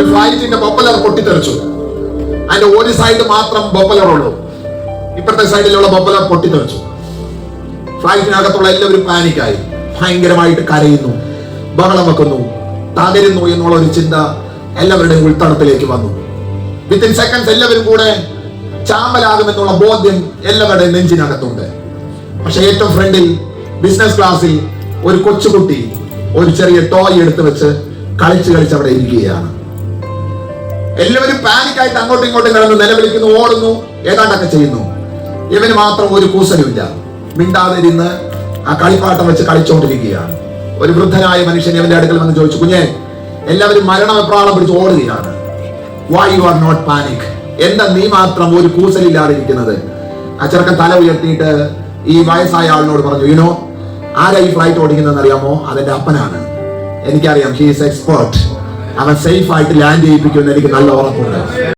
ഒരു ഫ്ലൈറ്റിന്റെ ബൊപ്പലർ പൊട്ടിത്തെറിച്ചു. അതിന്റെ ഒരു സൈഡ് മാത്രം ബൊപ്പലർ ഉള്ളൂ, ഇപ്പുറത്തെ സൈഡിലുള്ള ബൊപ്പലർ പൊട്ടിത്തെറിച്ചു. ഫ്ലൈറ്റിനകത്തുള്ള എല്ലാവരും പാനിക്കായി, ഭയങ്കരമായിട്ട് കരയുന്നു, ബഹളം വെക്കുന്നു, തകരുന്നു എന്നുള്ള ഒരു ചിന്ത എല്ലാവരുടെയും ഉൾത്തളത്തിലേക്ക് വന്നു. വിത്തിൻ സെക്കൻഡ്സ് എല്ലാവരും കൂടെ ചാമ്പലാകുമെന്നുള്ള ബോധ്യം എല്ലാവരുടെയും നെഞ്ചിനകത്തുണ്ട്. പക്ഷെ ഏറ്റവും ഫ്രണ്ടിൽ ബിസിനസ് ക്ലാസ്സിൽ ഒരു കൊച്ചുകുട്ടി ഒരു ചെറിയ ടോയ് എടുത്തു വെച്ച് കളിച്ച് അവിടെ ഇരിക്കുകയാണ്. എല്ലാവരും പാനിക്കായിട്ട് അങ്ങോട്ടും ഇങ്ങോട്ടും കിടന്ന് നിലവിളിക്കുന്നു, ഓടുന്നു, ഏതാണ്ടൊക്കെ ചെയ്യുന്നു. ഇവന് മാത്രം ഒരു കൂസലുമില്ല, മിണ്ടാതെ ഇരുന്ന് ആ കളിപ്പാട്ടം വെച്ച് കളിച്ചുകൊണ്ടിരിക്കുകയാണ്. ഒരു വൃദ്ധനായ മനുഷ്യൻ ഇവന്റെ അടുക്കൽ വന്ന് ചോദിച്ചു, കുഞ്ഞെ, എല്ലാവരും മരണമെപ്രാളം പിടിച്ച് ഓടുകയാണ്, why you are not panic? എന്താ നീ മാത്രം ഒരു കൂസലില്ലാതെ ഇരിക്കുന്നത്? ആ ചെറുക്കൻ തല ഉയർത്തിയിട്ട് ഈ വയസ്സായ ആളിനോട് പറഞ്ഞു, യുനോ, ആരാ ഈ ഫ്ലൈറ്റ് ഓടിക്കുന്നതെന്ന് അറിയാമോ? അതെന്റെ അപ്പനാണ്. എനിക്കറിയാം, ഹി ഈസ് എക്സ്പേർട്ട്. അവൻ സേഫ് ആയിട്ട് ലാൻഡ് ചെയ്യിപ്പിക്കുമെന്ന് എനിക്ക് നല്ല ഉറപ്പുണ്ട്.